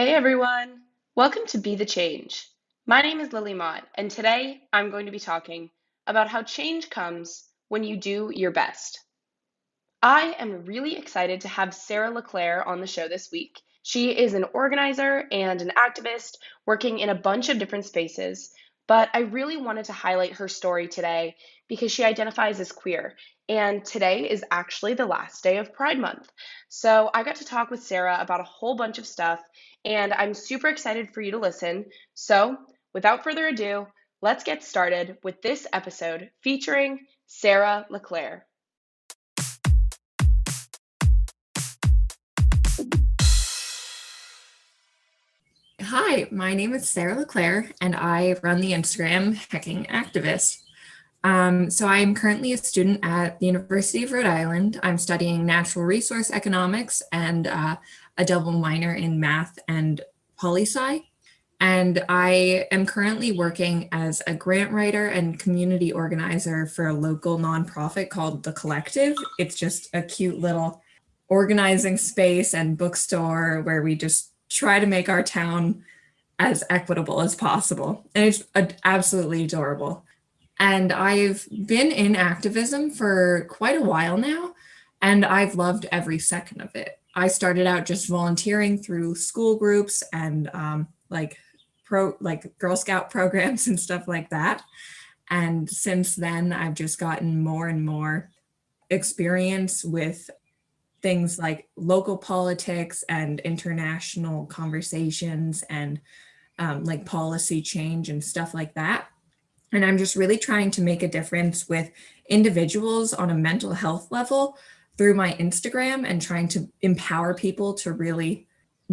Hey everyone! Welcome to Be the Change. My name is Lily Mott, and today I'm going to be talking about how change comes when you do your best. I am really excited to have Sarah LeClair on the show this week. She is an organizer and an activist working in a bunch of different spaces, but I really wanted to highlight her story today because she identifies as queer, and today is actually the last day of Pride Month. So I got to talk with Sarah about a whole bunch of stuff, and I'm super excited for you to listen. So without further ado, let's get started with this episode featuring Sarah LeClair. Hi, my name is Sarah LeClair, and I run the Instagram Hacking Activist. So I am currently a student at the University of Rhode Island. I'm studying natural resource economics and a double minor in math and poli-sci. And I am currently working as a grant writer and community organizer for a local nonprofit called The Collective. It's just a cute little organizing space and bookstore where we just try to make our town as equitable as possible. And it's absolutely adorable. And I've been in activism for quite a while now, and I've loved every second of it. I started out just volunteering through school groups and like Girl Scout programs and stuff like that. And since then, I've just gotten more and more experience with things like local politics and international conversations and like policy change and stuff like that. And I'm just really trying to make a difference with individuals on a mental health level through my Instagram and trying to empower people to really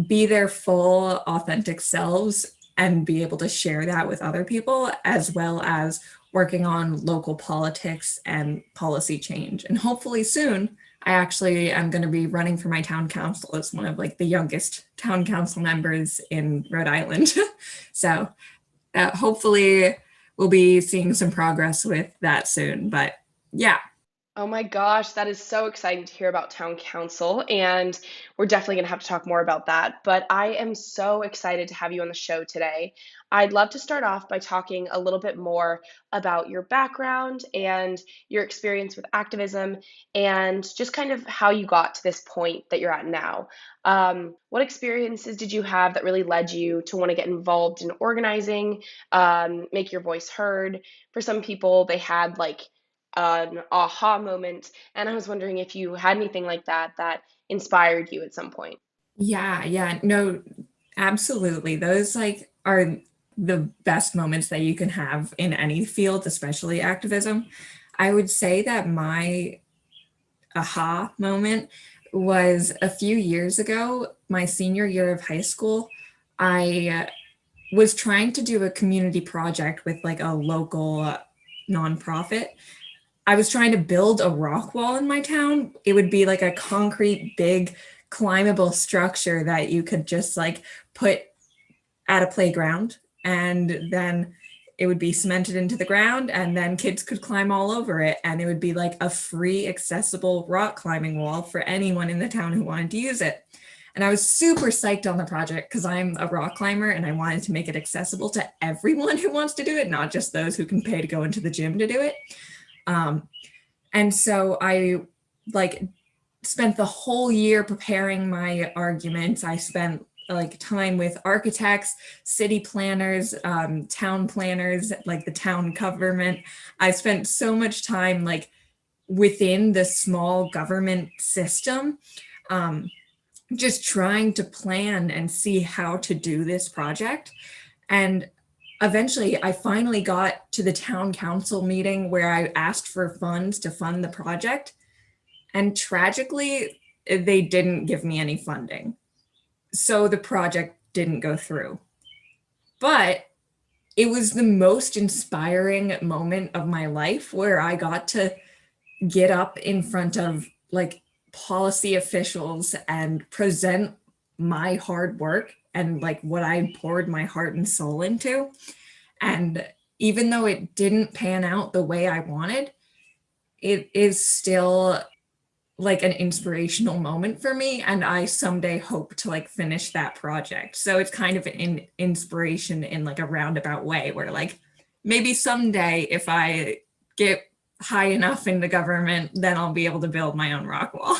be their full, authentic selves and be able to share that with other people, as well as working on local politics and policy change. And hopefully soon, I actually am going to be running for my town council as one of like the youngest town council members in Rhode Island. So hopefully we'll be seeing some progress with that soon. But yeah. Oh my gosh, that is so exciting to hear about town council, and we're definitely going to have to talk more about that. But I am so excited to have you on the show today. I'd love to start off by talking a little bit more about your background and your experience with activism and just kind of how you got to this point that you're at now. What experiences did you have that really led you to want to get involved in organizing, make your voice heard? For some people, they had like an aha moment. And I was wondering if you had anything like that that inspired you at some point. Yeah, no, absolutely. Those like are the best moments that you can have in any field, especially activism. I would say that my aha moment was a few years ago, my senior year of high school. I was trying to do a community project with like a local nonprofit. I was trying to build a rock wall in my town. It would be like a concrete, big, climbable structure that you could just like put at a playground, and then it would be cemented into the ground, and then kids could climb all over it. And it would be like a free, accessible rock climbing wall for anyone in the town who wanted to use it. And I was super psyched on the project because I'm a rock climber and I wanted to make it accessible to everyone who wants to do it, not just those who can pay to go into the gym to do it. Um, and so I like spent the whole year preparing my arguments. I spent like time with architects, city planners, town planners, like the town government. I spent so much time like within the small government system, um, just trying to plan and see how to do this project. And eventually, I finally got to the town council meeting where I asked for funds to fund the project. And tragically, they didn't give me any funding. So the project didn't go through. But it was the most inspiring moment of my life where I got to get up in front of like policy officials and present my hard work and like what I poured my heart and soul into. And even though it didn't pan out the way I wanted, it is still like an inspirational moment for me, and I someday hope to like finish that project. So it's kind of an inspiration in like a roundabout way where like maybe someday if I get high enough in the government, then I'll be able to build my own rock wall.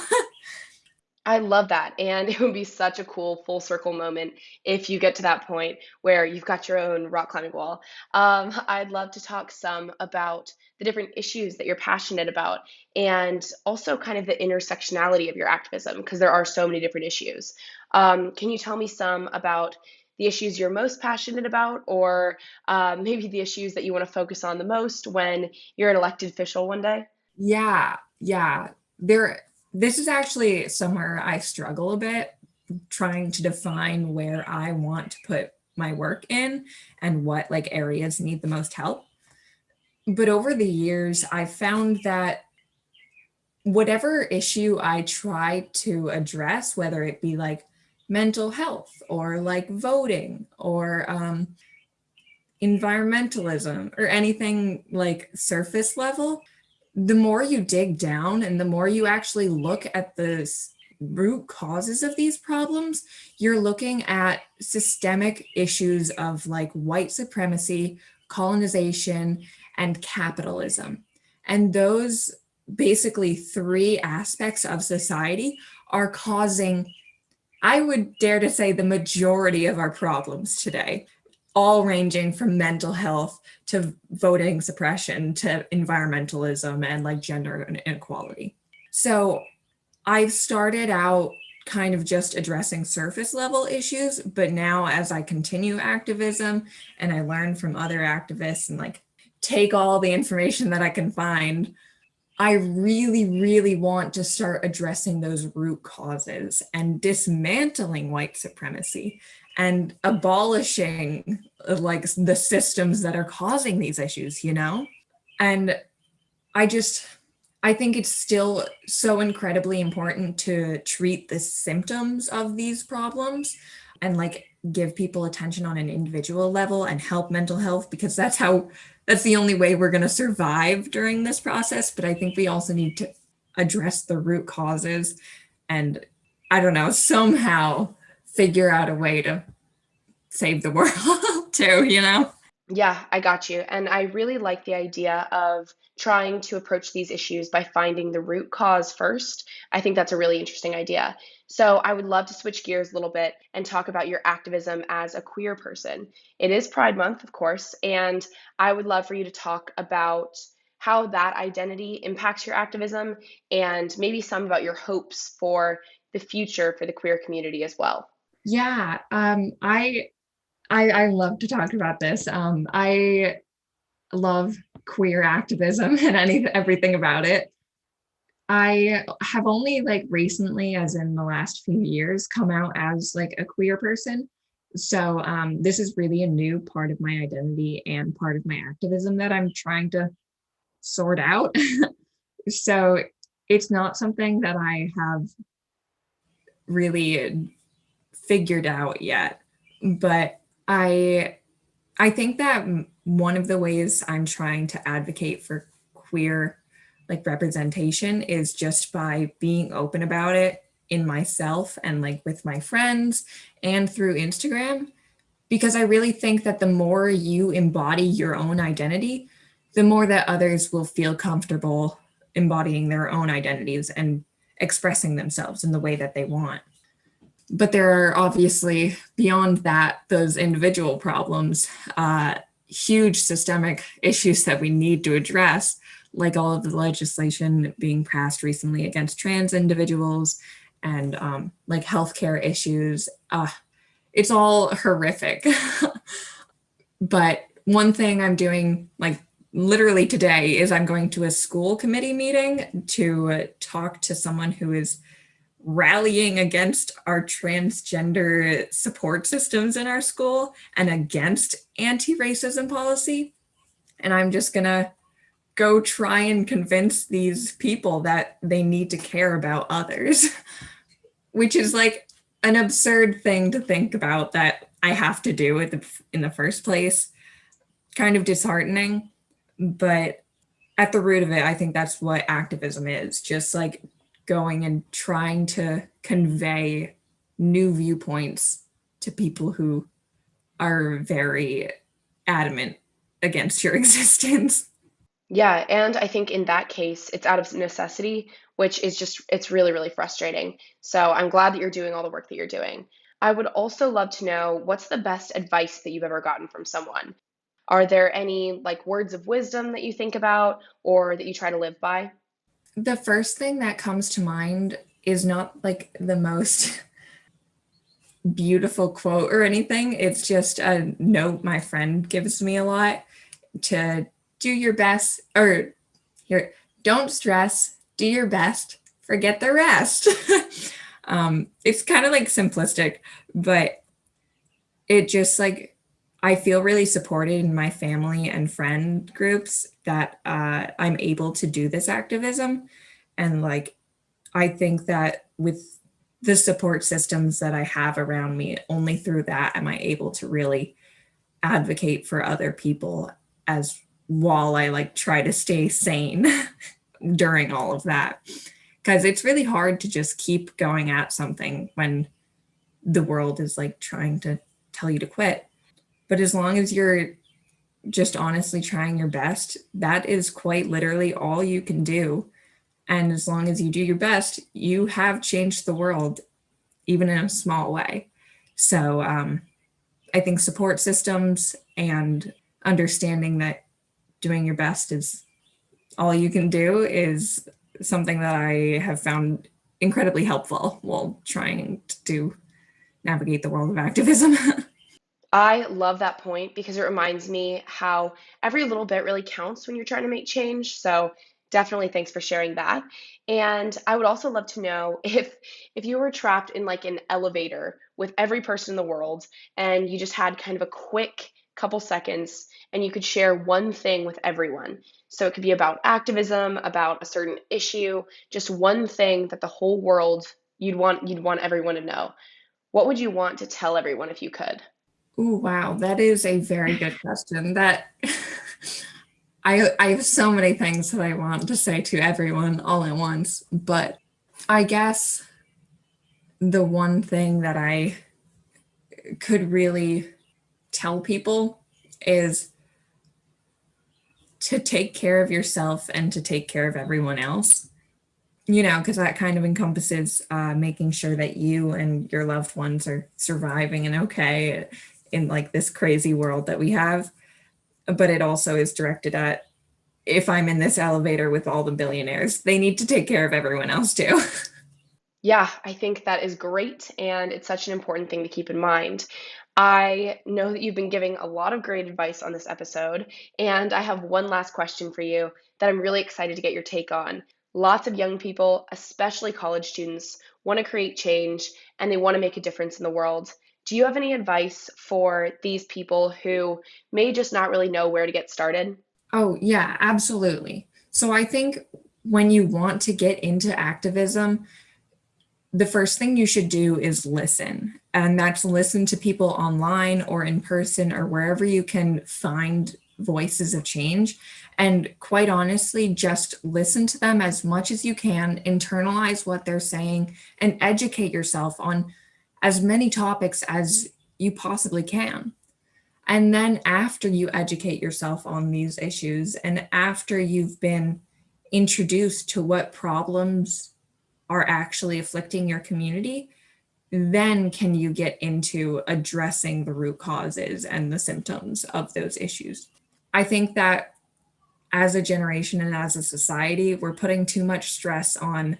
I love that. And it would be such a cool full circle moment if you get to that point where you've got your own rock climbing wall. I'd love to talk some about the different issues that you're passionate about and also kind of the intersectionality of your activism, because there are so many different issues. Can you tell me some about the issues you're most passionate about, or maybe the issues that you want to focus on the most when you're an elected official one day? Yeah, yeah. This is actually somewhere I struggle a bit trying to define where I want to put my work in and what like areas need the most help. But over the years, I've found that whatever issue I try to address, whether it be like mental health or like voting or environmentalism or anything like surface level, the more you dig down and the more you actually look at the root causes of these problems, you're looking at systemic issues of like white supremacy, colonization, and capitalism. And those basically three aspects of society are causing, I would dare to say, the majority of our problems today, all ranging from mental health to voting suppression to environmentalism and like gender inequality. So I've started out kind of just addressing surface level issues, but now as I continue activism and I learn from other activists and like take all the information that I can find, I really, really want to start addressing those root causes and dismantling white supremacy and abolishing like the systems that are causing these issues, you know? And I just, I think it's still so incredibly important to treat the symptoms of these problems and like give people attention on an individual level and help mental health, because that's the only way we're going to survive during this process. But I think we also need to address the root causes and, I don't know, somehow figure out a way to save the world too, you know? Yeah, I got you. And I really like the idea of trying to approach these issues by finding the root cause first. I think that's a really interesting idea. So I would love to switch gears a little bit and talk about your activism as a queer person. It is Pride Month, of course, and I would love for you to talk about how that identity impacts your activism and maybe some about your hopes for the future for the queer community as well. Yeah, I love to talk about this. I love queer activism and everything about it. I have only like recently, as in the last few years, come out as like a queer person. So this is really a new part of my identity and part of my activism that I'm trying to sort out. So it's not something that I have really figured out yet, but I think that one of the ways I'm trying to advocate for queer like representation is just by being open about it in myself and like with my friends and through Instagram, because I really think that the more you embody your own identity, the more that others will feel comfortable embodying their own identities and expressing themselves in the way that they want. But there are obviously beyond that, those individual problems, huge systemic issues that we need to address, like all of the legislation being passed recently against trans individuals and like healthcare issues. It's all horrific. But one thing I'm doing like literally today is I'm going to a school committee meeting to talk to someone who is rallying against our transgender support systems in our school and against anti-racism policy. And I'm just gonna go try and convince these people that they need to care about others, which is like an absurd thing to think about that I have to do in the first place. Kind of disheartening, but at the root of it, I think that's what activism is, just like going and trying to convey new viewpoints to people who are very adamant against your existence. Yeah, and I think in that case, it's out of necessity, which is just, it's really, really frustrating. So I'm glad that you're doing all the work that you're doing. I would also love to know what's the best advice that you've ever gotten from someone? Are there any like words of wisdom that you think about or that you try to live by? The first thing that comes to mind is not like the most beautiful quote or anything. It's just a note my friend gives me a lot to do your best, or here, don't stress, do your best, forget the rest. It's kind of like simplistic, but it just like I feel really supported in my family and friend groups that I'm able to do this activism. And like, I think that with the support systems that I have around me, only through that am I able to really advocate for other people as while I like try to stay sane during all of that. Because it's really hard to just keep going at something when the world is like trying to tell you to quit. But as long as you're just honestly trying your best, that is quite literally all you can do. And as long as you do your best, you have changed the world, even in a small way. So I think support systems and understanding that doing your best is all you can do is something that I have found incredibly helpful while trying to navigate the world of activism. I love that point because it reminds me how every little bit really counts when you're trying to make change. So definitely thanks for sharing that. And I would also love to know if you were trapped in like an elevator with every person in the world and you just had kind of a quick couple seconds and you could share one thing with everyone. So it could be about activism, about a certain issue, just one thing that the whole world you'd want everyone to know. What would you want to tell everyone if you could? Ooh, wow, that is a very good question. That I have so many things that I want to say to everyone all at once, but I guess the one thing that I could really tell people is to take care of yourself and to take care of everyone else. You know, because that kind of encompasses making sure that you and your loved ones are surviving and okay in like this crazy world that we have. But it also is directed at if I'm in this elevator with all the billionaires, they need to take care of everyone else too. Yeah, I think that is great, and it's such an important thing to keep in mind. I know that you've been giving a lot of great advice on this episode, and I have one last question for you that I'm really excited to get your take on. Lots of young people, especially college students, want to create change and they want to make a difference in the world. Do you have any advice for these people who may just not really know where to get started? Oh, yeah, absolutely. So I think when you want to get into activism, the first thing you should do is listen. And that's listen to people online or in person or wherever you can find voices of change. And quite honestly, just listen to them as much as you can, internalize what they're saying, and educate yourself on as many topics as you possibly can. And then after you educate yourself on these issues and after you've been introduced to what problems are actually afflicting your community, then can you get into addressing the root causes and the symptoms of those issues. I think that as a generation and as a society, we're putting too much stress on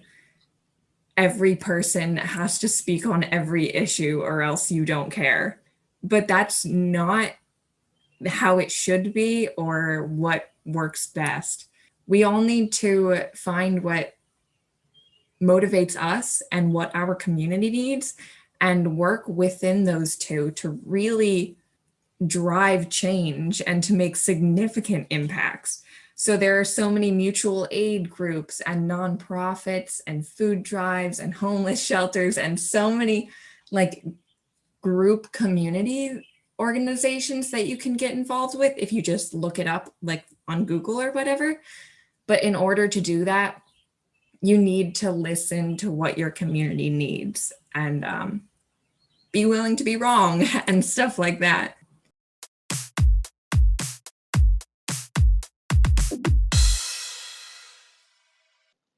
every person has to speak on every issue or else you don't care. But that's not how it should be or what works best. We all need to find what motivates us and what our community needs and work within those two to really drive change and to make significant impacts. So there are so many mutual aid groups and nonprofits and food drives and homeless shelters and so many like group community organizations that you can get involved with if you just look it up like on Google or whatever. But in order to do that, you need to listen to what your community needs and be willing to be wrong and stuff like that.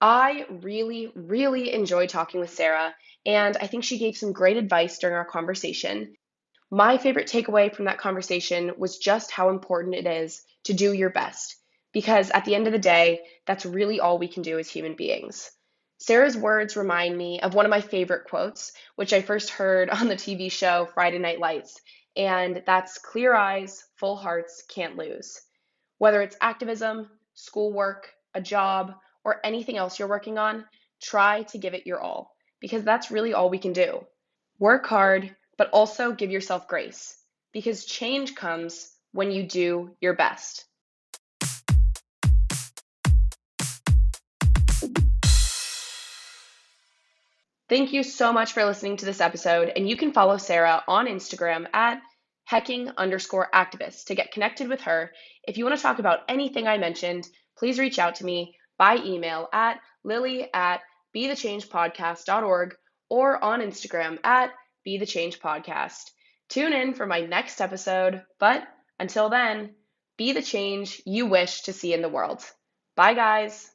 I really, really enjoyed talking with Sarah, and I think she gave some great advice during our conversation. My favorite takeaway from that conversation was just how important it is to do your best, because at the end of the day, that's really all we can do as human beings. Sarah's words remind me of one of my favorite quotes, which I first heard on the TV show Friday Night Lights, and that's clear eyes, full hearts, can't lose. Whether it's activism, schoolwork, a job, or anything else you're working on, try to give it your all, because that's really all we can do. Work hard, but also give yourself grace, because change comes when you do your best. Thank you so much for listening to this episode, and you can follow Sarah on Instagram at hecking_activist to get connected with her. If you want to talk about anything I mentioned, please reach out to me by email at lily@bethechangepodcast.org or on Instagram at bethechangepodcast. Tune in for my next episode, but until then, be the change you wish to see in the world. Bye, guys.